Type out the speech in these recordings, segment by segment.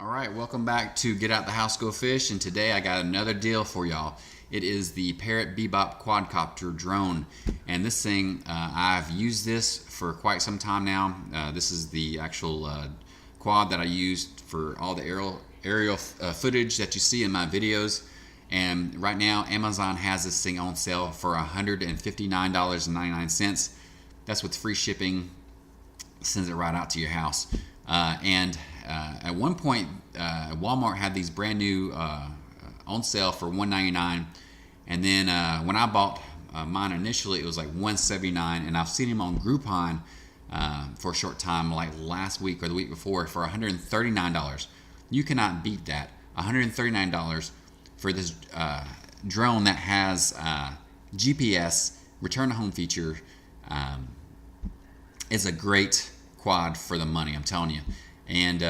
All right, welcome back to Get Out the House, Go Fish, and today I got another deal for y'all. It is the Parrot Bebop quadcopter drone, and this thing, I've used this for quite some time now. This is the actual quad that I used for all the aerial footage that you see in my videos, and right now Amazon has this thing on sale for $159.99. That's with free shipping, sends it right out to your house. At one point, Walmart had these brand new on sale for $199, and then when I bought mine initially, it was like $179, and I've seen them on Groupon for a short time, like last week or the week before, for $139. You cannot beat that. $139 for this drone that has GPS return to home feature. Is a great quad for the money, I'm telling you. And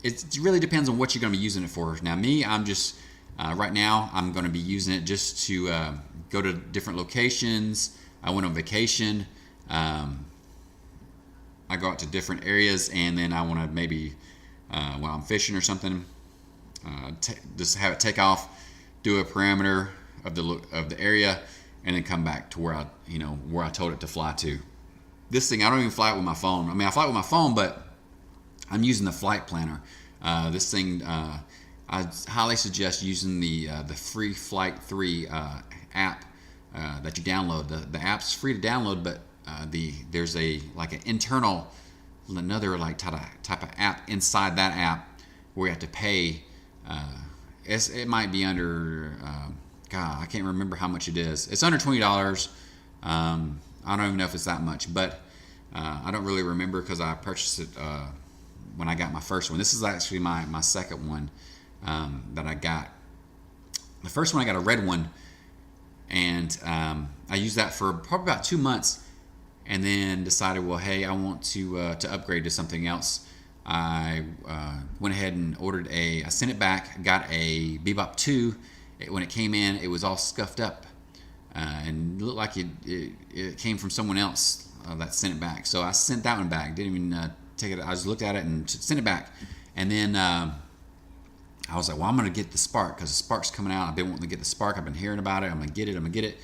it really depends on what you're going to be using it for. Now, me, I'm just right now I'm going to be using it just to go to different locations. I went on vacation. I go out to different areas, and then I want to maybe while I'm fishing or something, just have it take off, do a parameter of the area, and then come back to where I told it to fly to. This thing, I don't even fly it with my phone. I mean, I fly it with my phone, but I'm using the FlightPlanner. This thing, I highly suggest using the free Flight 3 app that you download. The app's free to download, but there's an internal, another type of app inside that app where you have to pay. It might be under, I can't remember how much it is. It's under $20. I don't even know if it's that much, but I don't really remember because I purchased it when I got my first one. This is actually my second one that I got. The first one I got a red one, and I used that for probably about 2 months, and then decided, well, hey, I want to upgrade to something else. I went ahead and ordered I sent it back, got a Bebop 2. When it came in, it was all scuffed up. And it looked like it came from someone else that sent it back. So I sent that one back. Didn't even take it. I just looked at it and sent it back. And then I was like, well, I'm going to get the Spark because the Spark's coming out. I've been wanting to get the Spark. I've been hearing about it. I'm going to get it.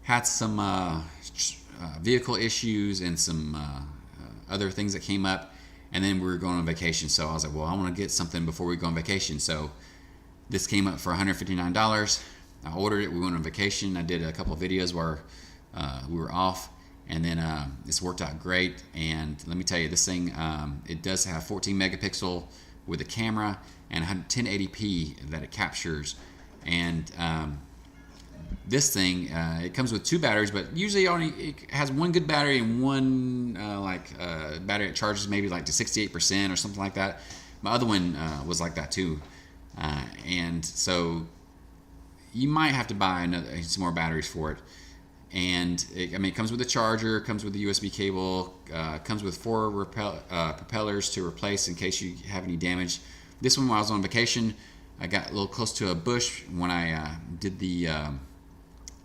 Had some vehicle issues and some other things that came up. And then we were going on vacation. So I was like, well, I want to get something before we go on vacation. So this came up for $159. I ordered it. We went on vacation. I did a couple of videos where we were off, and then this worked out great. And let me tell you, this thing, it does have 14 megapixel with a camera and 1080p that it captures. And this thing, it comes with 2 batteries, but usually it has one good battery and one battery that charges maybe like to 68% or something like that. My other one was like that too, and so you might have to buy some more batteries for it. And it comes with a charger, comes with a USB cable, comes with 4 propellers to replace in case you have any damage. This one, while I was on vacation, I got a little close to a bush when I did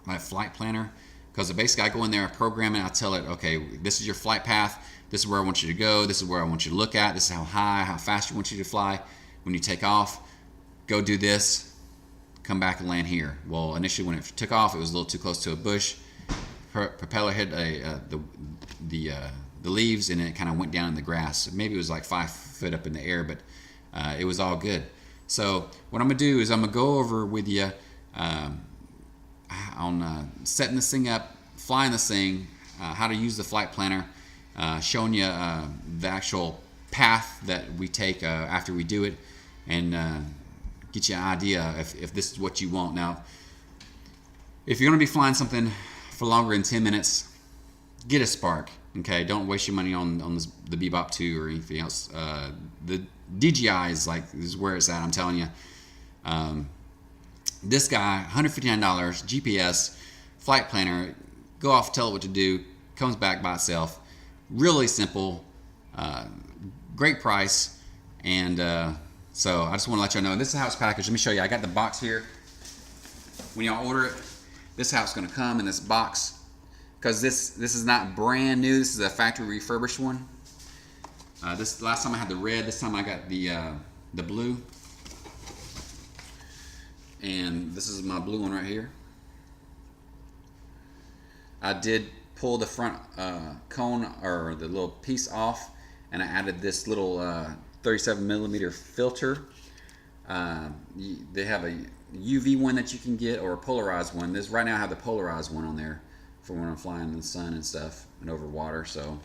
my flight planner, because basically I go in there, I program it, I tell it, okay, this is your flight path, this is where I want you to go, this is where I want you to look at, this is how fast you want you to fly. When you take off, go do this, come back and land here. Well, initially when it took off, it was a little too close to a bush. Propeller hit the leaves, and it kind of went down in the grass. Maybe it was like 5 foot up in the air, but it was all good. So what I'm gonna do is I'm gonna go over with you on setting this thing up, flying this thing, how to use the FlightPlanner, showing you the actual path that we take after we do it, and get you an idea if this is what you want. Now, if you're going to be flying something for longer than 10 minutes, get a Spark. Okay, don't waste your money on the Bebop 2 or anything else. The DJI is where it's at, I'm telling you. This guy, $159, GPS, FlightPlanner, go off, tell it what to do, comes back by itself. Really simple, great price, and so I just want to let y'all know, this is how it's packaged. Let me show you. I got the box here. When y'all order it, this is how it's going to come in this box. Because this is not brand new. This is a factory refurbished one. This last time I had the red. This time I got the blue. And this is my blue one right here. I did pull the front cone or the little piece off, and I added this little 37mm filter. They have a UV one that you can get, or a polarized one. This right now I have the polarized one on there for when I'm flying in the sun and stuff and over water. So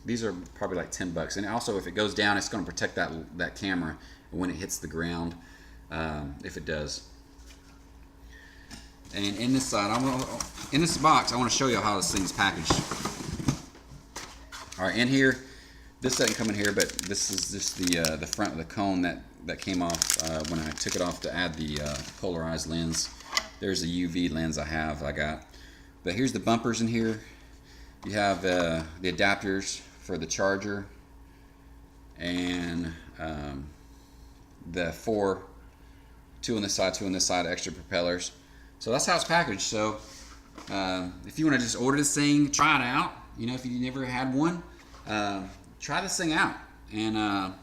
these are probably like $10. And also, if it goes down, it's going to protect that camera when it hits the ground, if it does. And in this side, in this box, I want to show you how this thing's packaged. All right, in here, this doesn't come in here, but this is just the front of the cone that came off when I took it off to add the polarized lens. There's a UV lens I got. But here's the bumpers in here. You have the adapters for the charger, and the two on this side, two on this side, extra propellers. So that's how it's packaged. So if you want to just order this thing, try it out. You know, if you never had one, try this thing out. And I'm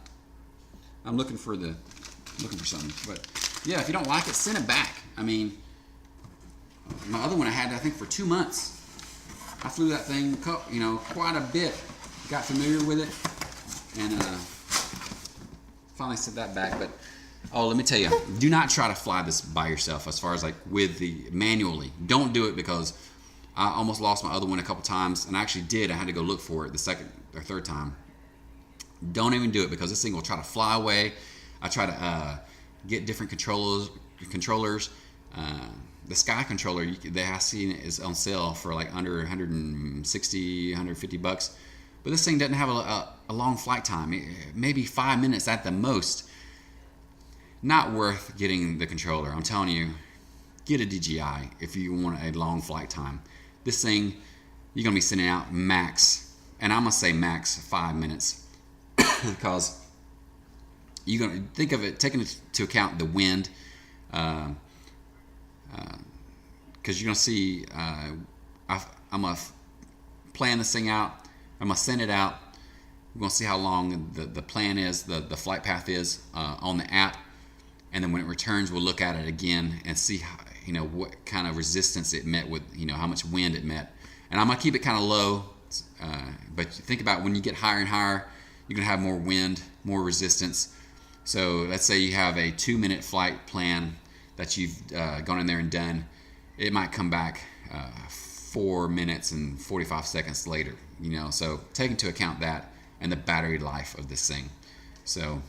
looking for something. But yeah, if you don't like it, send it back. I mean, my other one I had, I think, for 2 months. I flew that thing, you know, quite a bit. Got familiar with it, and finally sent that back. But oh, let me tell you, do not try to fly this by yourself. As far as like with the manually, don't do it, because I almost lost my other one a couple times, and I actually did. I had to go look for it the second or third time. Don't even do it, because this thing will try to fly away. I try to get different controllers. The Sky controller that I've seen is on sale for like under 160, 150 bucks. But this thing doesn't have a long flight time, maybe 5 minutes at the most. Not worth getting the controller. I'm telling you, get a DJI if you want a long flight time. This thing, you're going to be sending out max, and I'm going to say max 5 minutes, because you're going to think of it, taking into account the wind, because you're going to see, I'm going to plan this thing out. I'm going to send it out. We're going to see how long the plan is, the flight path is on the app. And then when it returns, we'll look at it again and see how, you know, what kind of resistance it met with, you know, how much wind it met. And I'm going to keep it kind of low. But think about when you get higher and higher, you're going to have more wind, more resistance. So let's say you have a 2-minute flight plan that you've gone in there and done. It might come back 4 minutes and 45 seconds later, you know. So take into account that and the battery life of this thing. So,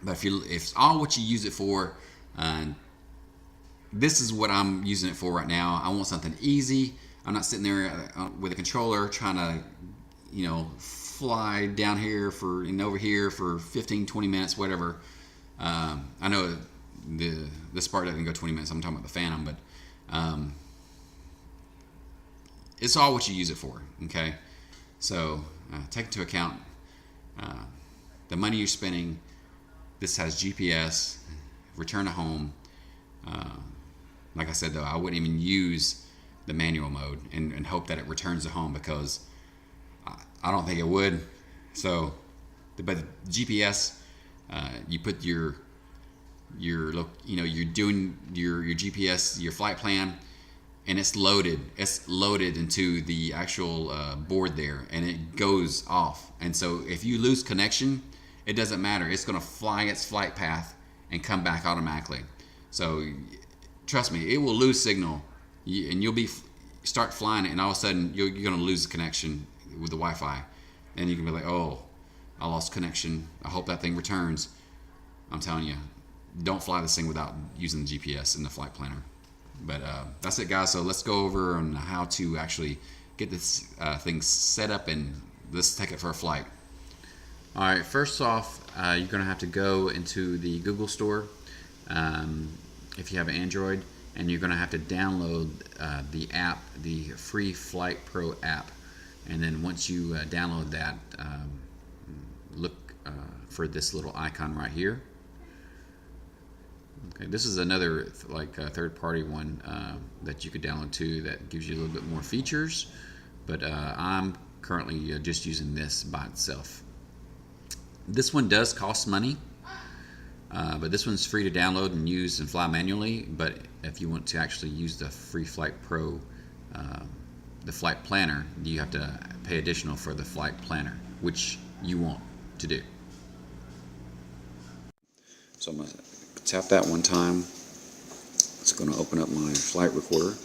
but if it's all what you use it for, this is what I'm using it for right now. I want something easy. I'm not sitting there with a controller trying to, you know, fly down here and over here for 15, 20 minutes, whatever. I know the Spark doesn't go 20 minutes. I'm talking about the Phantom, but it's all what you use it for. Okay, so take into account the money you're spending. This has GPS, return to home. Like I said, though, I wouldn't even use the manual mode and hope that it returns to home, because I don't think it would. So, but GPS, you put your you know, you're doing your GPS, your flight plan, and it's loaded. It's loaded into the actual board there, and it goes off. And so if you lose connection, it doesn't matter. It's going to fly its flight path and come back automatically. So trust me, it will lose signal, and you'll start flying it, and all of a sudden you're going to lose the connection with the Wi-Fi, and you can be like, oh, I lost connection. I hope that thing returns. I'm telling you, don't fly this thing without using the GPS and the flight planner. But that's it, guys. So let's go over on how to actually get this thing set up, and let's take it for a flight. All right, first off, you're going to have to go into the Google Store if you have an Android, and you're going to have to download the app, the free Flight Pro app. And then once you download that, look for this little icon right here. Okay, this is another third-party one that you could download too, that gives you a little bit more features. But I'm currently just using this by itself. This one does cost money, but this one's free to download and use and fly manually. But if you want to actually use the free Flight Pro, the Flight Planner, you have to pay additional for the Flight Planner, which you want to do. So I'm going to tap that one time. It's going to open up my flight recorder.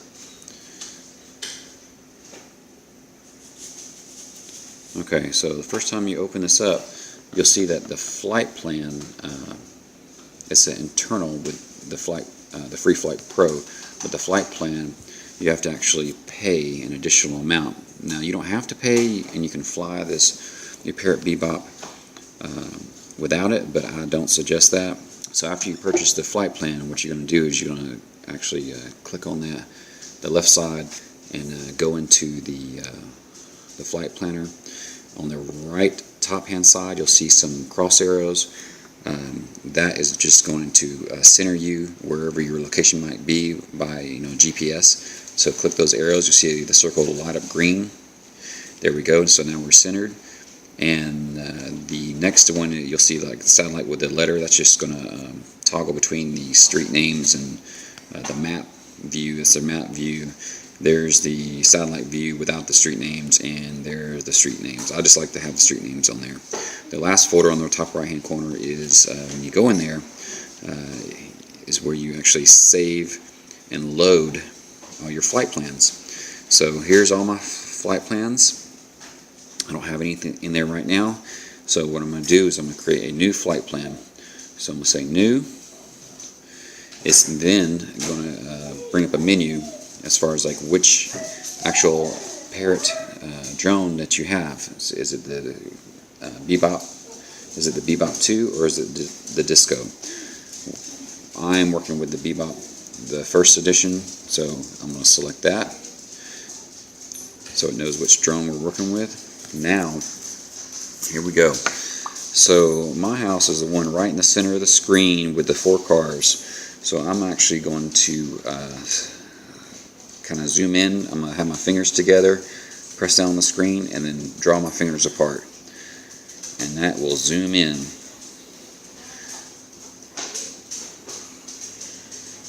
Okay, so the first time you open this up, you'll see that the flight plan, it's an internal with the free Flight Pro, but the flight plan, you have to actually pay an additional amount. Now you don't have to pay, and you can fly this your Parrot Bebop without it, but I don't suggest that. So after you purchase the flight plan, what you're going to do is you're going to actually click on the left side and go into the flight planner. On the right top hand side, you'll see some cross arrows. That is just going to center you wherever your location might be by GPS. So click those arrows. You'll see the circle will light up green. There we go. So now we're centered. And the next one, you'll see like the satellite with the letter. That's just going to toggle between the street names and the map view. It's the map view. There's the satellite view without the street names, and there's the street names. I just like to have the street names on there. The last folder on the top right hand corner is when you go in there is where you actually save and load all your flight plans. So here's all my flight plans. I don't have anything in there right now. So what I'm going to do is I'm going to create a new flight plan. So I'm going to say new. It's then going to bring up a menu as far as like which actual Parrot drone that you have. Is it the Bebop? Is it the Bebop 2 or is it the Disco? I'm working with the Bebop, the first edition, so I'm going to select that so it knows which drone we're working with. Now, here we go. So my house is the one right in the center of the screen with the 4 cars. So I'm actually going to kind of zoom in. I'm going to have my fingers together, press down on the screen, and then draw my fingers apart. And that will zoom in.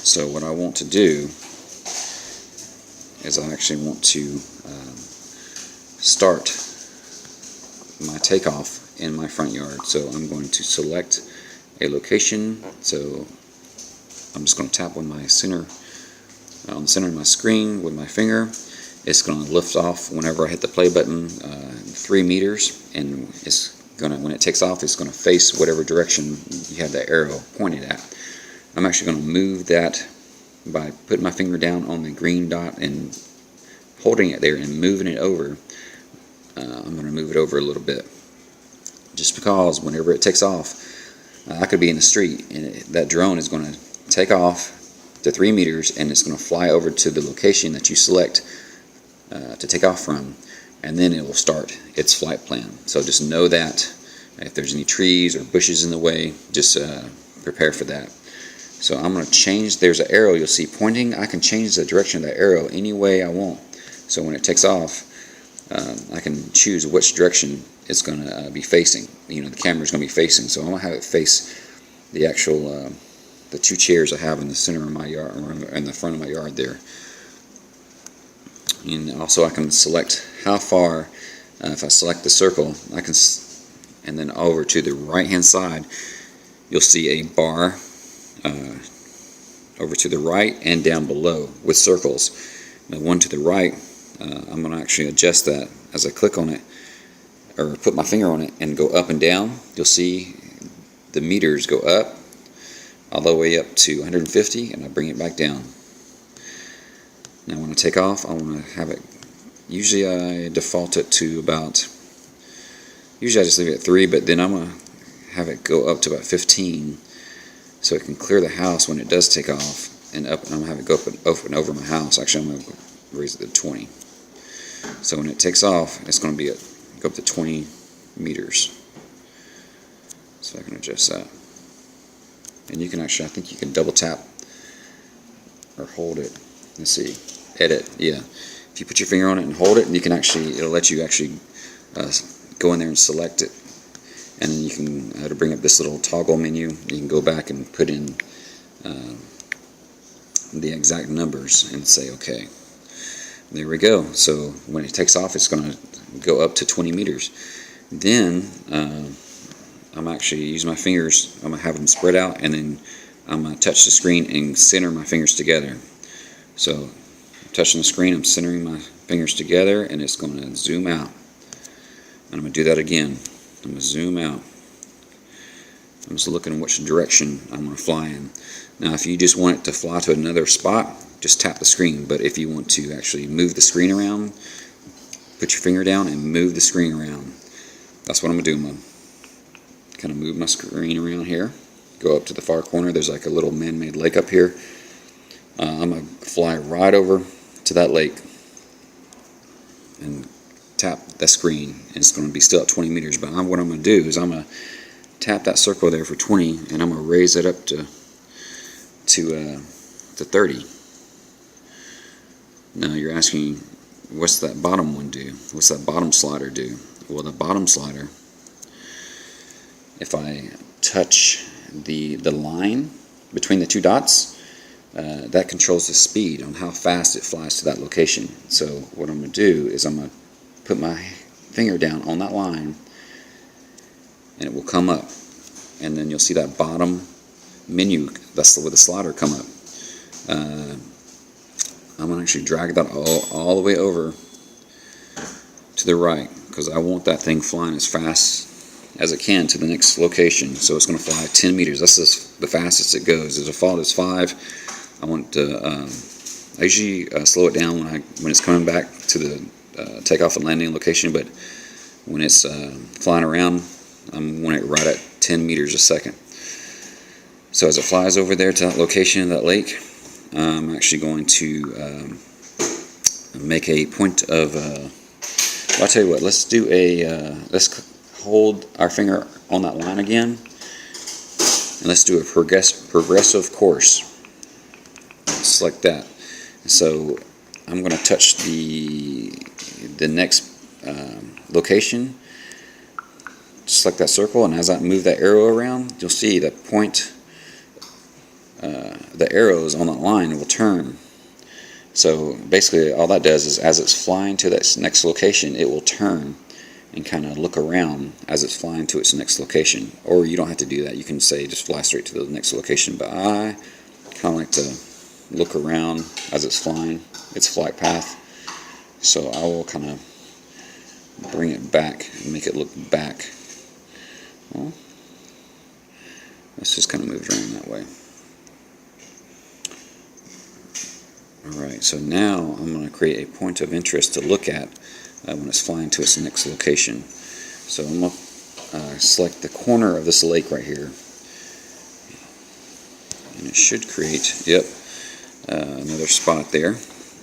So what I want to do is I actually want to start my takeoff in my front yard. So I'm going to select a location. So I'm just going to tap on my center, on the center of my screen with my finger. It's going to lift off whenever I hit the play button, 3 meters, and it's going to, when it takes off, it's going to face whatever direction you have that arrow pointed at. I'm actually going to move that by putting my finger down on the green dot and holding it there and moving it over. I'm going to move it over a little bit, just because whenever it takes off, I could be in the street and that drone is going to take off to 3 meters and it's going to fly over to the location that you select to take off from, and then it will start its flight plan. So just know that if there's any trees or bushes in the way, just prepare for that. So I'm going to change, there's an arrow you'll see pointing. I can change the direction of that arrow any way I want. So when it takes off, I can choose which direction it's going to be facing. The camera's going to be facing. So I'm going to have it face the actual, the 2 chairs I have in the center of my yard, or in the front of my yard there. And also I can select how far, if I select the circle, I can, and then over to the right hand side, you'll see a bar over to the right and down below with circles. The one to the right, I'm going to actually adjust that as I click on it, or put my finger on it and go up and down. You'll see the meters go up all the way up to 150, and I bring it back down. Now when I take off, I want to have it, usually I default it to about, usually I just leave it at 3, but then I'm going to have it go up to about 15 so it can clear the house when it does take off, and up, and I'm going to have it go up and over my house. Actually, I'm going to raise it to 20. So when it takes off, it's going to be go up to 20 meters. So I can adjust that. And you can actually, I think you can double tap or hold it. Let's see, edit, yeah. If you put your finger on it and hold it, and you can actually, it'll let you actually go in there and select it and then you can to bring up this little toggle menu. You can go back and put in the exact numbers and say OK. There we go. So when it takes off, it's going to go up to 20 meters. Then I'm actually using my fingers. I'm going to have them spread out, and then I'm going to touch the screen and center my fingers together. So I'm touching the screen, I'm centering my fingers together, and it's going to zoom out. And I'm going to do that again. I'm going to zoom out. I'm just looking which direction I'm going to fly in. Now if you just want it to fly to another spot, just tap the screen. But if you want to actually move the screen around, put your finger down and move the screen around. That's what I'm going to do. I'm going to kind of move my screen around here. Go up to the far corner. There's like a little man-made lake up here. I'm going to fly right over to that lake and tap that screen, and it's going to be still at 20 meters. But what I'm going to do is I'm going to tap that circle there for 20, and I'm going to raise it up to 30. Now you're asking, what's that bottom one do? What's that bottom slider do? Well, the bottom slider, if I touch the line between the two dots, that controls the speed on how fast it flies to that location. So what I'm going to do is I'm going to put my finger down on that line, and it will come up, and then you'll see that bottom menu, that's where the slider come up. I'm going to actually drag that all the way over to the right, because I want that thing flying as fast as it can to the next location. So it's going to fly 10 meters. That's the fastest it goes. As a default is 5. I want to I usually slow it down when it's coming back to the takeoff and landing location, but when it's flying around, I want it right at 10 meters a second. So as it flies over there to that location, that lake, I'm actually going to make a point of well, I'll tell you what, let's do let's hold our finger on that line again, and let's do a progressive course. Select that. So I'm going to touch the next location, select that circle, and as I move that arrow around, you'll see the point, the arrows on that line will turn. So basically all that does is as it's flying to that next location, it will turn and kind of look around as it's flying to its next location. Or you don't have to do that. You can say just fly straight to the next location, but I kind of like to look around as it's flying its flight path. So I will kind of bring it back and make it look back. Well, let's just kind of move it around that way. Alright, so now I'm going to create a point of interest to look at when it's flying to its next location. So I'm going to select the corner of this lake right here, and it should create, yep, another spot there.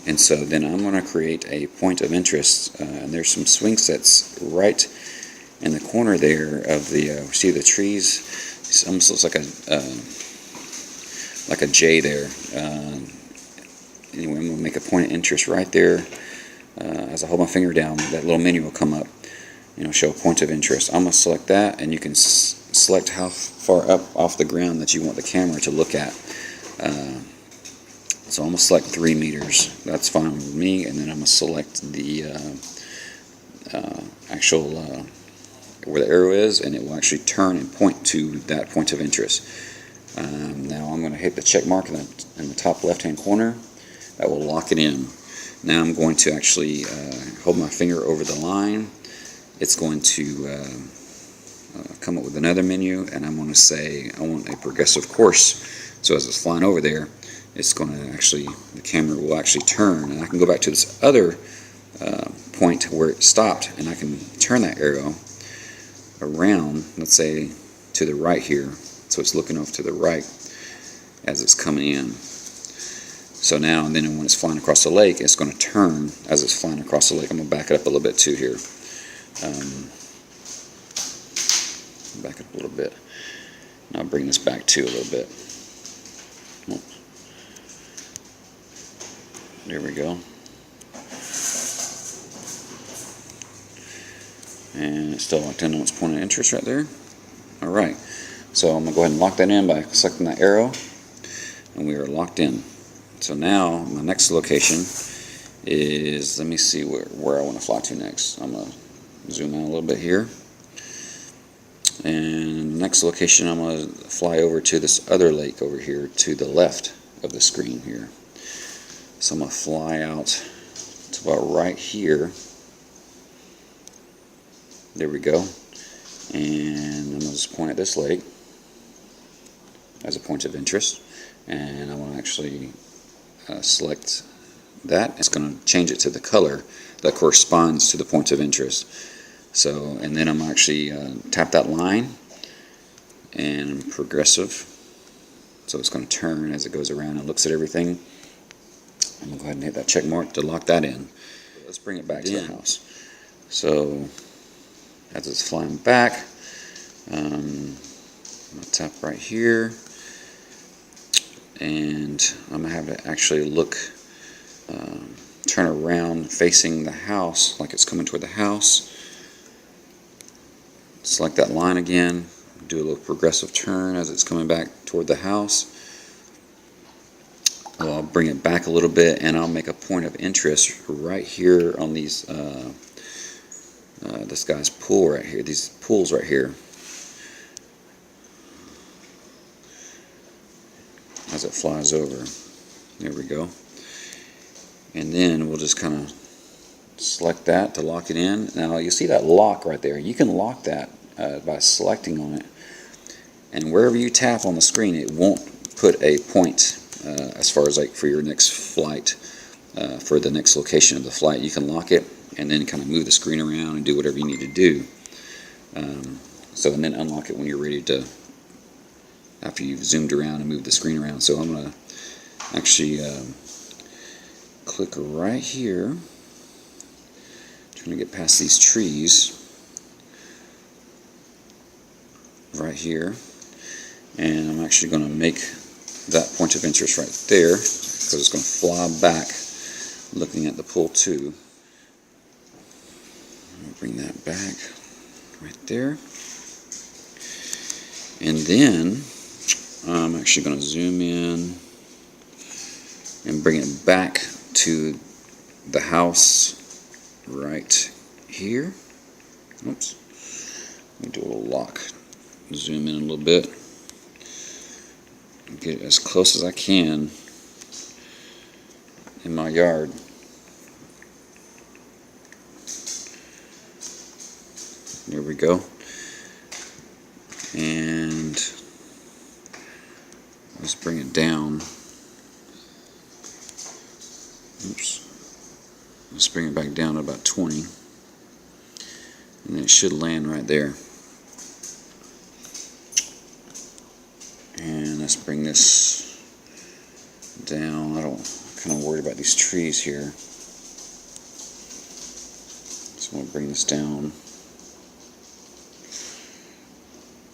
And so then I'm going to create a point of interest, and there's some swing sets right in the corner there of the see the trees. It almost looks like a J there. Anyway, I'm going to make a point of interest right there. As I hold my finger down, that little menu will come up, show a point of interest. I'm going to select that, and you can select how far up off the ground that you want the camera to look at. So I'm going to select 3 meters. That's fine with me. And then I'm going to select the actual where the arrow is, and it will actually turn and point to that point of interest. Now I'm going to hit the check mark in the top left-hand corner. That will lock it in. Now I'm going to actually hold my finger over the line. It's going to come up with another menu, and I'm going to say I want a progressive course. So as it's flying over there, it's going to actually, the camera will actually turn, and I can go back to this other point where it stopped, and I can turn that arrow around, let's say to the right here, so it's looking off to the right as it's coming in. So now and then when it's flying across the lake, it's going to turn as it's flying across the lake. I'm going to back it up a little bit too here. Back it up a little bit. Now I'll bring this back too a little bit. There we go. And it's still locked in on its point of interest right there. Alright, so I'm going to go ahead and lock that in by selecting that arrow, and we are locked in. So now my next location is, let me see where I want to fly to next. I'm going to zoom out a little bit here. And next location, I'm going to fly over to this other lake over here to the left of the screen here. So I'm going to fly out to about right here. There we go. And I'm going to just point at this lake as a point of interest. And I'm going to actually select that. It's going to change it to the color that corresponds to the point of interest. So, and then I'm actually tap that line and progressive. So it's going to turn as it goes around and looks at everything. I'm going to go ahead and hit that check mark to lock that in. Let's bring it back to the house. So as it's flying back, I'm going to tap right here, and I'm going to have it actually look, turn around facing the house like it's coming toward the house. Select that line again, do a little progressive turn as it's coming back toward the house. I'll bring it back a little bit, and I'll make a point of interest right here on these this guy's pool right here, these pools right here, as it flies over. There we go. And then we'll just kind of select that to lock it in. Now you see that lock right there. You can lock that by selecting on it, and wherever you tap on the screen, it won't put a point as far as like for your next flight, for the next location of the flight. You can lock it and then kind of move the screen around and do whatever you need to do. So, and then unlock it when you're ready to, after you've zoomed around and moved the screen around. So I'm going to actually click right here, trying to get past these trees right here, and I'm actually going to make that point of interest right there, because it's going to fly back looking at the pool too. Bring that back right there, and then I'm actually going to zoom in and bring it back to the house right here. Oops, let me do a little lock. Zoom in a little bit, get as close as I can in my yard. There we go. And let's bring it down. Oops. Let's bring it back down to about 20. And then it should land right there. And let's bring this down. I'm kind of worried about these trees here. So I'm going to bring this down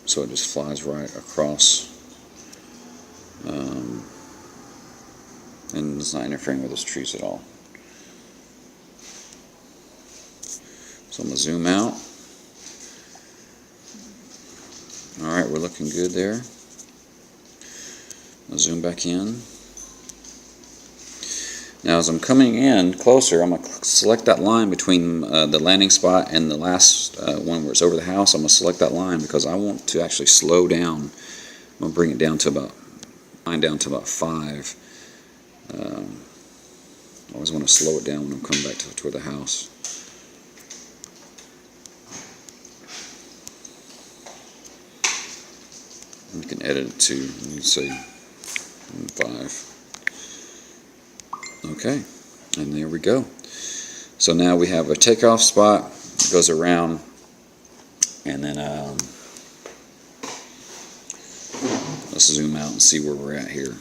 so it just flies right across, and it's not interfering with those trees at all. So I'm going to zoom out. Alright, we're looking good there. I'll zoom back in. Now as I'm coming in closer, I'm going to select that line between the landing spot and the last one where it's over the house. I'm going to select that line because I want to actually slow down. I'm going to bring it down to about 5. I always want to slow it down when I'm coming back toward the house. You can edit it to, let me say, 5. Okay, and there we go. So now we have a takeoff spot, it goes around, and then let's zoom out and see where we're at here.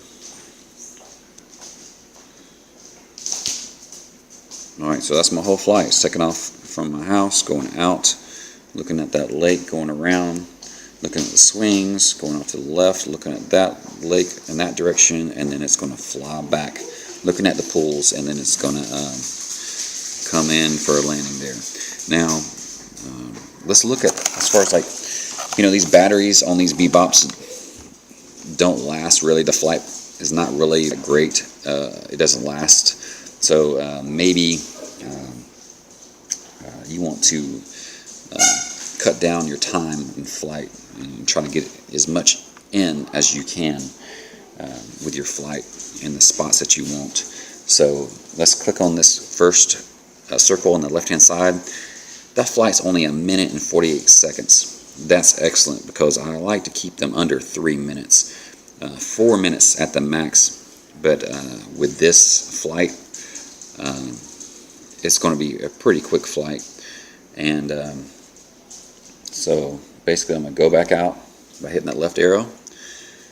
Alright, so that's my whole flight. It's taking off from my house, going out, looking at that lake, going around, looking at the swings, going off to the left, looking at that lake in that direction, and then it's going to fly back, looking at the pools, and then it's going to come in for a landing there. Now, let's look at, as far as like You know, these batteries on these Bebops don't last really. The flight is not really great. It doesn't last. So maybe you want to cut down your time in flight and try to get as much in as you can with your flight in the spots that you want. So let's click on this first circle on the left hand side. That flight's only 1 minute and 48 seconds. That's excellent because I like to keep them under 3 minutes, 4 minutes at the max. But with this flight, it's going to be a pretty quick flight. And so basically I'm going to go back out by hitting that left arrow.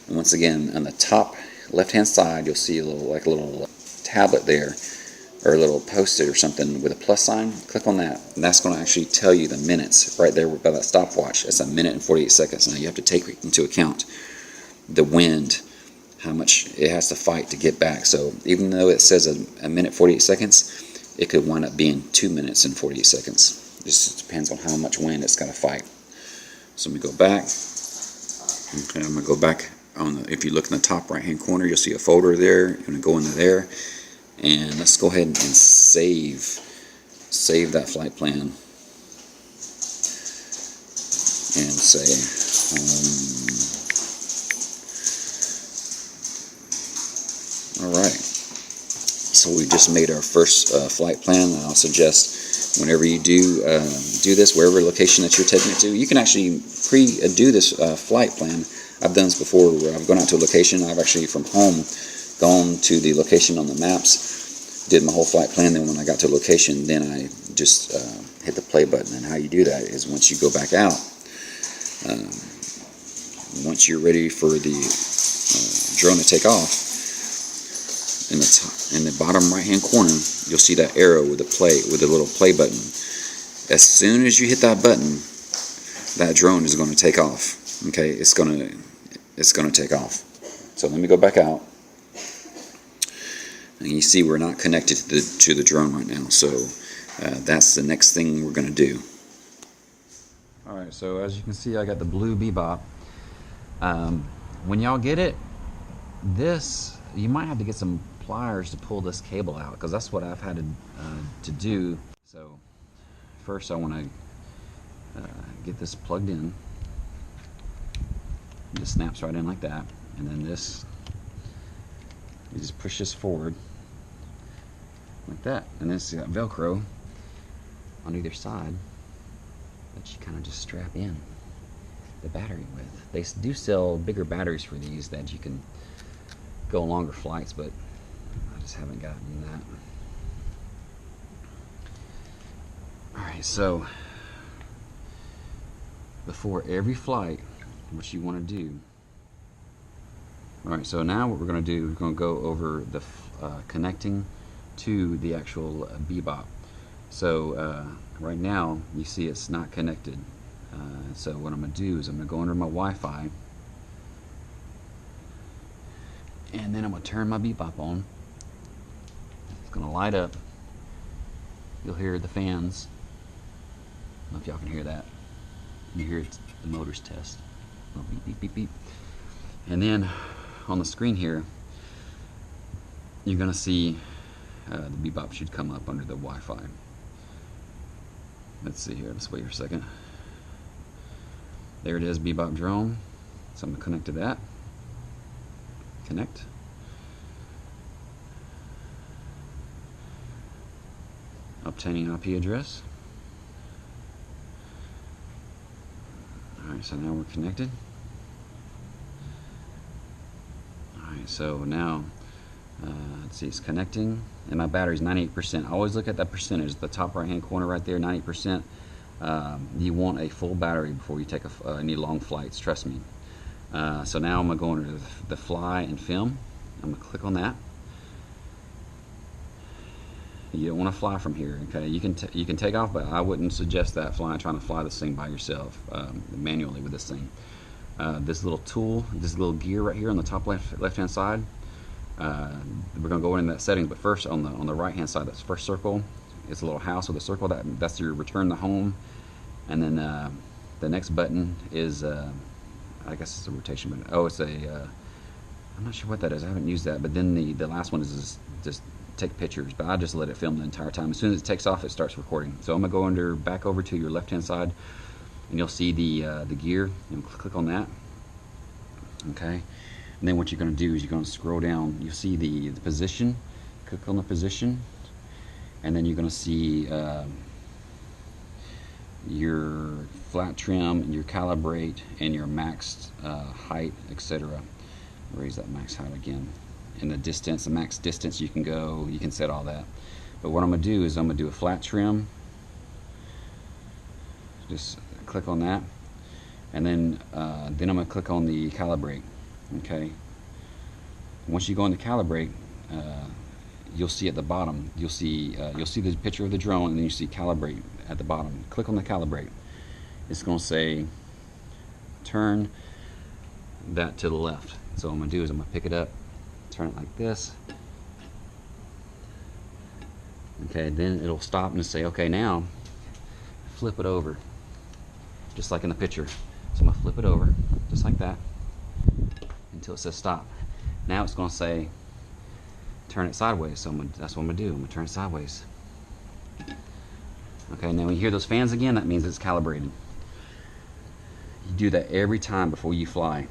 And once again, on the top left hand side, you'll see a little tablet there, or a little post-it or something with a plus sign. Click on that, and that's going to actually tell you the minutes right there by that stopwatch. That's 1 minute and 48 seconds. Now you have to take into account the wind, how much it has to fight to get back. So even though it says a minute 48 seconds, it could wind up being 2 minutes and 48 seconds. Just depends on how much wind it's got to fight. So let me go back. Okay, I'm going to go back on the, if you look in the top right hand corner, you'll see a folder there. You're going to go into there, and let's go ahead and save that flight plan and say alright, so we just made our first flight plan. And I'll suggest whenever you do this, wherever location that you're taking it to, you can actually do this flight plan. I've done this before where I've gone out to a location. I've actually from home gone to the location on the maps, did my whole flight plan, then when I got to a location, then I just hit the play button. And how you do that is once you go back out, once you're ready for the drone to take off, in the bottom right hand corner, you'll see that arrow with the little play button. As soon as you hit that button, that drone is going to take off. Okay, it's going to take off. So let me go back out. And you see we're not connected to the drone right now, so that's the next thing we're going to do. Alright, so as you can see, I got the blue Bebop. When y'all get it, you might have to get some pliers to pull this cable out, because that's what I've had to do. So first I want to get this plugged in. It just snaps right in like that, and then this, you just push this forward like that, and this got Velcro on either side that you kind of just strap in the battery with. They do sell bigger batteries for these that you can go longer flights, but I just haven't gotten that. Alright, so before every flight, what you want to do. Alright, so now what we're going to do, we're going to go over the connecting to the actual Bebop. So right now you see it's not connected. So what I'm going to do is I'm going to go under my Wi-Fi, and then I'm going to turn my Bebop on. It's going to light up. You'll hear the fans. I don't know if y'all can hear that. You hear the motors test. Oh, beep, beep, beep, beep. And then on the screen here, you're going to see the Bebop should come up under the Wi-Fi. Let's see here. Let's wait for a second. There it is, Bebop drone. So I'm going to connect to that. Connect. Obtaining IP address. Alright, so now we're connected. Alright, so now let's see, it's connecting, and my battery's 98%. Always look at that percentage, the top right hand corner right there, 90%. You want a full battery before you take any long flights, trust me. So now I'm going to go under the fly and film. I'm going to click on that. You don't want to fly from here, okay? You can take off, but I wouldn't suggest that trying to fly this thing by yourself manually with this thing. This little tool, this little gear right here on the top left hand side. We're going to go into that settings, but first on the right hand side, that's first circle. It's a little house with a circle. That's your return to home, and then The next button is, I guess it's a rotation button. Oh, it's a, I'm not sure what that is. I haven't used that. But then the last one is just take pictures. But I just let it film the entire time. As soon as it takes off, it starts recording. So I'm gonna go back over to your left-hand side, and you'll see the gear. You'll click on that. Okay. And then what you're going to do is you're going to scroll down. You'll see the position. Click on the position, and then you're going to see your flat trim, and your calibrate, and your max height, etc. Raise that max height again, and the distance, the max distance you can go. You can set all that. But what I'm going to do is I'm going to do a flat trim. Just click on that, and then I'm going to click on the calibrate. Okay. Once you go into calibrate, you'll see at the bottom. You'll see the picture of the drone, and then you see calibrate at the bottom. Click on the calibrate. It's going to say turn that to the left. So what I'm going to do is I'm going to pick it up, turn it like this. Okay. Then it'll stop and say, okay, now flip it over, just like in the picture. So I'm going to flip it over, just like that, until it says stop. Now it's going to say turn it sideways, so that's what I'm going to do. I'm going to turn it sideways. Okay, now when you hear those fans again, that means it's calibrated. You do that every time before you fly.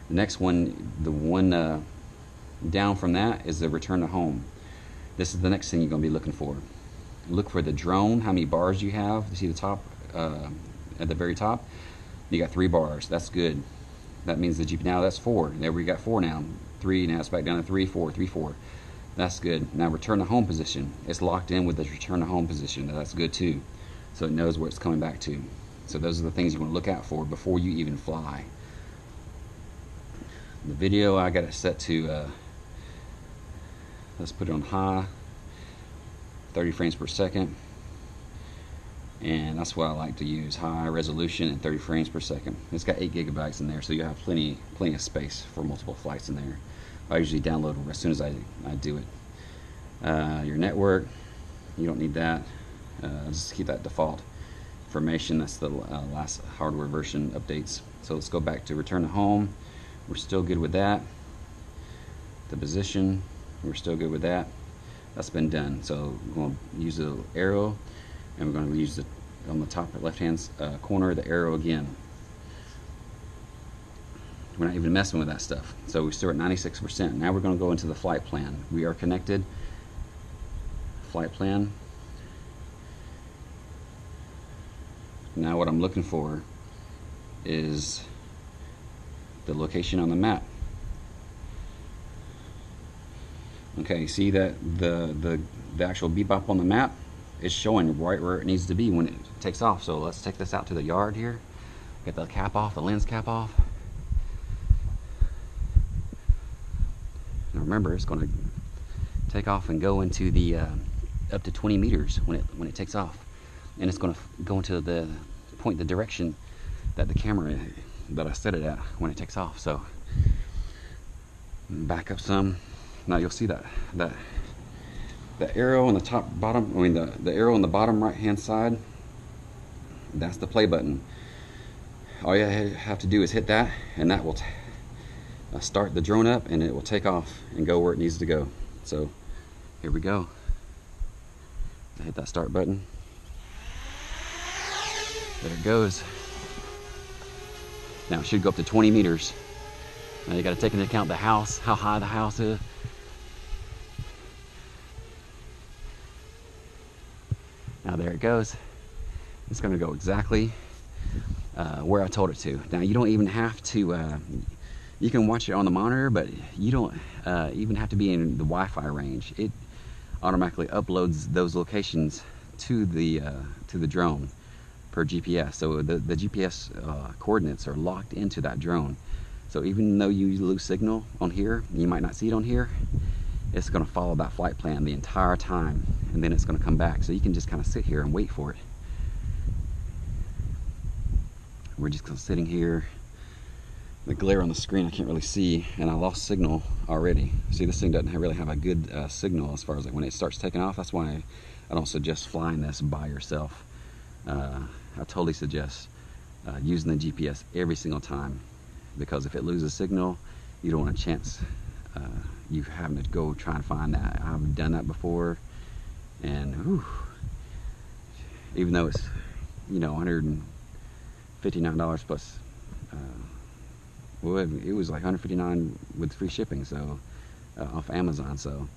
The next one, the one down from that, is the return to home. This is the next thing you're going to be looking for. Look for the drone, how many bars you have. You see the top, at the very top? You got 3 bars. That's good. That means that now that's 4. There we got 4 now. 3, now it's back down to 3, 4, 3, 4. That's good. Now return to home position. It's locked in with the return to home position. That's good too. So it knows where it's coming back to. So those are the things you want to look out for before you even fly. The video, I got it set to, let's put it on high, 30 frames per second. And that's what I like to use, high resolution and 30 frames per second. It's got 8 gigabytes in there, so you have plenty of space for multiple flights in there. I usually download them as soon as I do it. Your network, you don't need that. Just keep that default information. That's the last hardware version updates. So let's go back to return to home. We're still good with that. The position, we're still good with that. That's been done. So we're going to use the arrow, and we're going to use on the top left hand corner the arrow again. We're not even messing with that stuff. So we're still at 96%. Now we're going to go into the flight plan. We are connected. Flight plan. Now what I'm looking for is the location on the map. Okay, see that the actual bebop on the map is showing right where it needs to be when it takes off. So let's take this out to the yard here. Get the cap off, the lens cap off. Now remember, it's going to take off and go into the up to 20 meters when it takes off, and it's going to go into the direction that the camera that I set it at when it takes off. So back up some. Now you'll see that the arrow on the top bottom, I mean the arrow on the bottom right hand side, that's the play button. All you have to do is hit that, and that will start the drone up, and it will take off and go where it needs to go. So here we go. I hit that start button. There it goes. Now it should go up to 20 meters. Now you got to take into account the house, how high the house is. Now there it goes. It's going to go exactly where I told it to. Now you don't even have to, you can watch it on the monitor, but you don't even have to be in the Wi-Fi range. It automatically uploads those locations to the drone per GPS. So the GPS coordinates are locked into that drone. So even though you lose signal on here, you might not see it on here, it's going to follow that flight plan the entire time, and then it's going to come back. So you can just kind of sit here and wait for it. We're just sitting here. The glare on the screen I can't really see, and I lost signal already. See, this thing doesn't really have a good signal as far as like when it starts taking off. That's why I don't suggest flying this by yourself. I totally suggest using the GPS every single time, because if it loses signal, you don't want a chance you having to go try and find that. I've done that before, and whew, even though it's, you know, $159 plus, well, it was like $159 with free shipping, so off Amazon, so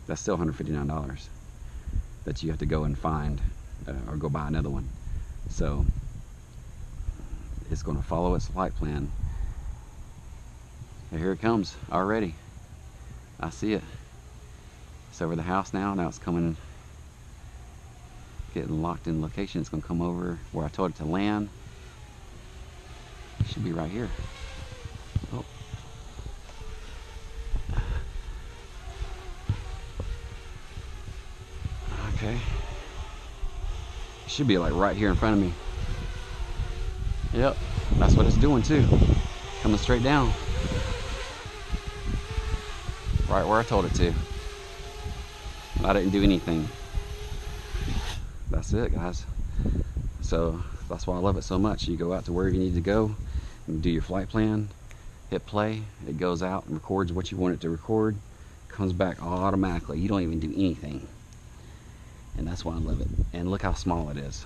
that's still $159 that you have to go and find, or go buy another one. So it's going to follow its flight plan. And here it comes already. I see it. It's over the house now. Now it's coming, getting locked in location. It's going to come over where I told it to land. It should be right here. Oh. Okay. It should be like right here in front of me. Yep, that's what it's doing too. Coming straight down. Right where I told it to. I didn't do anything. That's it, guys. So that's why I love it so much. You go out to wherever you need to go, and do your flight plan, hit play, it goes out and records what you want it to record, comes back automatically. You don't even do anything. And that's why I love it. And look how small it is.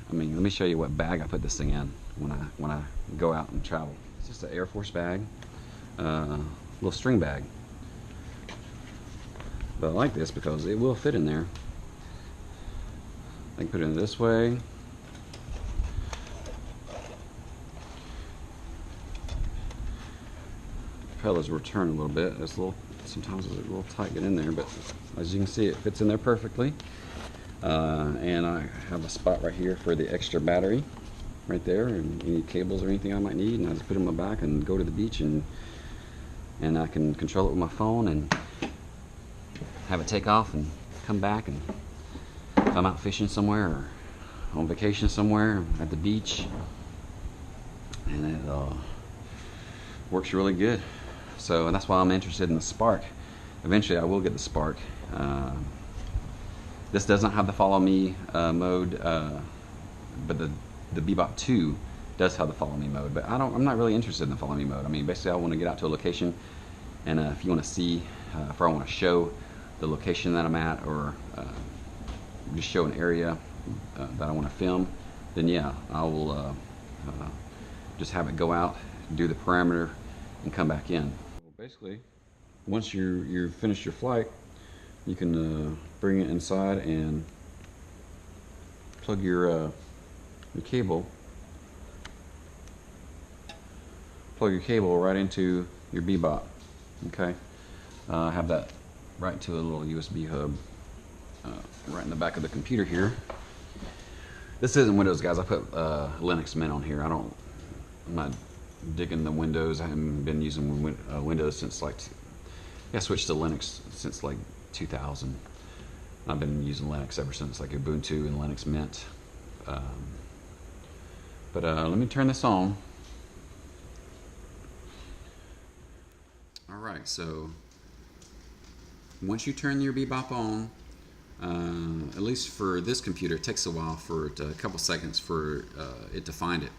I mean, let me show you what bag I put this thing in when I go out and travel. It's just an Air Force bag, little string bag. But I like this because it will fit in there. I can put it in this way. Propellers will turn a little bit. It's a little, sometimes it's a little tight get in there, but as you can see, it fits in there perfectly. And I have a spot right here for the extra battery right there, and any cables or anything I might need, and I just put it in my back and go to the beach, and I can control it with my phone and have it take off and come back, and if I'm out fishing somewhere or on vacation somewhere at the beach, and it works really good. So that's why I'm interested in the Spark. Eventually I will get the Spark. This doesn't have the follow me mode, but the Bebop 2 does have the follow me mode. But I'm not really interested in the follow me mode. I mean, basically I want to get out to a location, and if you want to see, if I want to show the location that I'm at, or just show an area that I want to film, then yeah, I will just have it go out, do the parameter, and come back in. Well, basically, once you're finished your flight, you can bring it inside and plug your cable. Plug your cable right into your Bebop. Okay, have that right to a little USB hub right in the back of the computer here. This isn't Windows, guys. I put Linux Mint on here. I'm not digging the Windows. I haven't been using Windows since like, I switched to Linux since like 2000. I've been using Linux ever since, like Ubuntu and Linux Mint. But let me turn this on. All right, so once you turn your Bebop on, at least for this computer, it takes a while for it, a couple seconds for it to find it.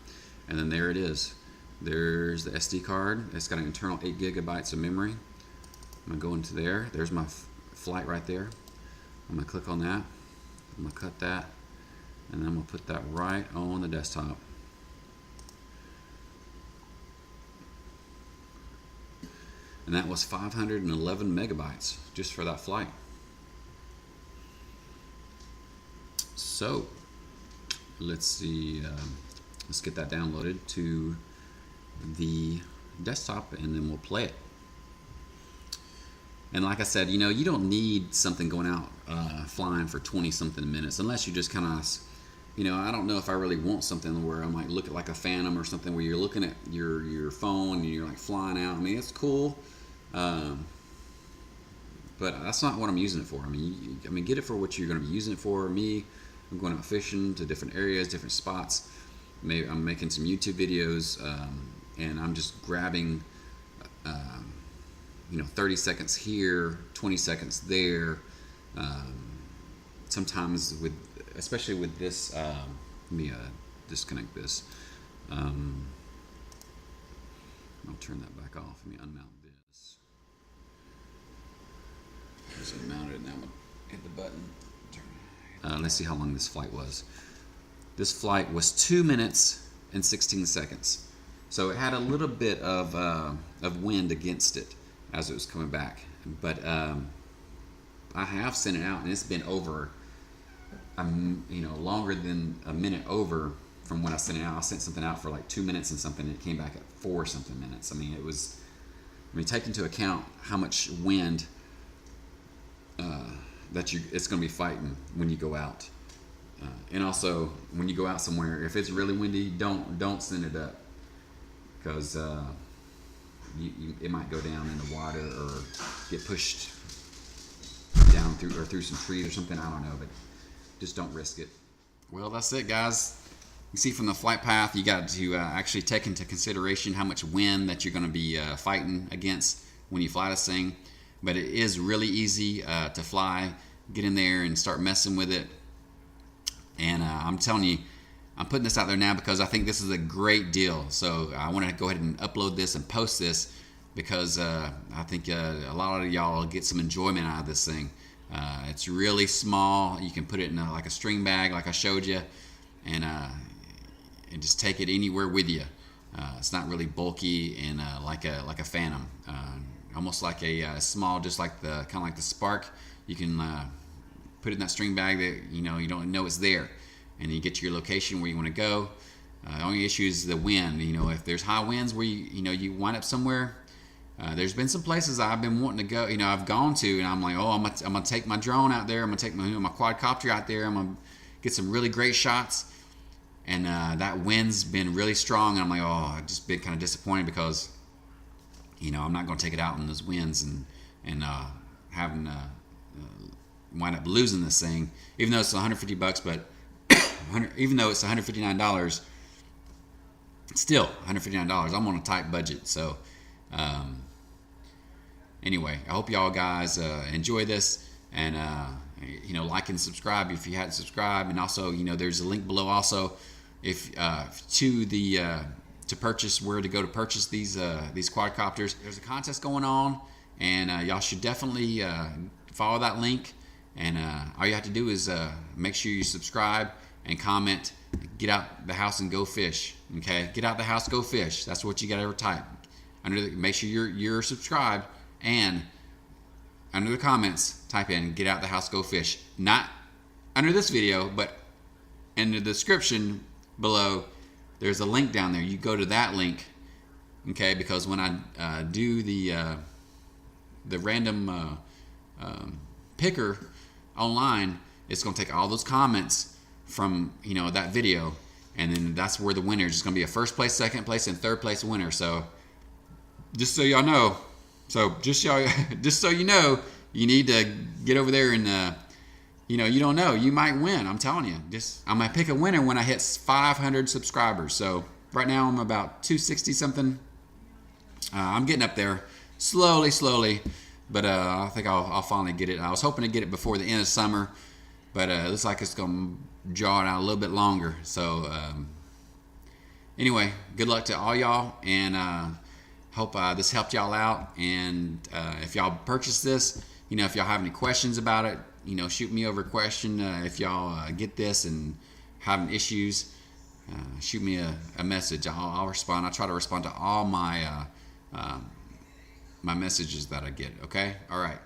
And then there it is. There's the SD card. It's got an internal 8 gigabytes of memory. I'm gonna go into there. There's my flight right there. I'm gonna click on that. I'm gonna cut that, and then I'm gonna put that right on the desktop. And that was 511 megabytes just for that flight. So let's see, let's get that downloaded to the desktop, and then we'll play it. And like I said, you know, you don't need something going out flying for 20 something minutes, unless you just kind of, you know, I don't know if I really want something where I might look at like a Phantom or something where you're looking at your phone and you're like flying out. I mean, it's cool, but that's not what I'm using it for. I mean, get it for what you're going to be using it for. Me, I'm going out fishing to different areas, different spots. Maybe I'm making some YouTube videos, and I'm just grabbing, you know, 30 seconds here, 20 seconds there. Sometimes with especially with this. Let me disconnect this. I'll turn that back off. Let me unmount this. There's it mounted. Now I'm gonna hit the button. Let's see how long this flight was. This flight was 2 minutes and 16 seconds. So it had a little bit of wind against it as it was coming back. But I have sent it out, and it's been over, longer than a minute over from when I sent it out. I sent something out for like 2 minutes and something, and it came back at 4 something minutes. Take into account how much wind it's going to be fighting when you go out. And also, when you go out somewhere, if it's really windy, don't send it up, because it might go down in the water or get pushed down through some trees or something. I don't know, but just don't risk it. Well, that's it, guys. You see from the flight path, you got to actually take into consideration how much wind that you're going to be fighting against when you fly this thing. But it is really easy to fly. Get in there and start messing with it. And I'm telling you, I'm putting this out there now because I think this is a great deal. So I want to go ahead and upload this and post this because I think a lot of y'all get some enjoyment out of this thing. It's really small. You can put it in like a string bag like I showed you, and just take it anywhere with you. It's not really bulky and like a Phantom. Almost like a small, just like kind of like the Spark. You can put it in that string bag that you don't know it's there, and you get to your location where you want to go. The only issue is the wind. If there's high winds where you wind up somewhere. There's been some places I've been wanting to go. I've gone to, and I'm like, I'm gonna take my drone out there. I'm gonna take my quadcopter out there. I'm gonna get some really great shots. And that wind's been really strong. And I'm like, I've just been kind of disappointed because I'm not going to take it out in those winds and having wind up losing this thing, even though it's $150. But even though it's $159, still $159. I'm on a tight budget. So anyway, I hope y'all guys enjoy this, and like and subscribe if you hadn't subscribed. And also, there's a link below also if to purchase where to go to purchase these quadcopters. There's a contest going on, and y'all should definitely follow that link. And all you have to do is make sure you subscribe and comment. Get out the house and go fish. Okay, get out the house, go fish. That's what you got to type. Make sure you're subscribed, and under the comments type in "get out the house, go fish." Not under this video, but in the description below, there's a link down there. You go to that link, okay? Because when I do the random picker online, it's going to take all those comments from that video, and then that's where the winner is going to be a first place, second place, and third place winner. So just so y'all know, just so you know, you need to get over there and. You don't know. You might win. I'm telling you. I'm going to pick a winner when I hit 500 subscribers. So right now I'm about 260 something. I'm getting up there slowly. But I think I'll finally get it. I was hoping to get it before the end of summer. But it looks like it's going to draw it out a little bit longer. So anyway, good luck to all y'all. And hope this helped y'all out. And if y'all purchase this, if y'all have any questions about it, shoot me over a question. If y'all get this and having issues, shoot me a message. I'll respond. I try to respond to all my my messages that I get. Okay? All right.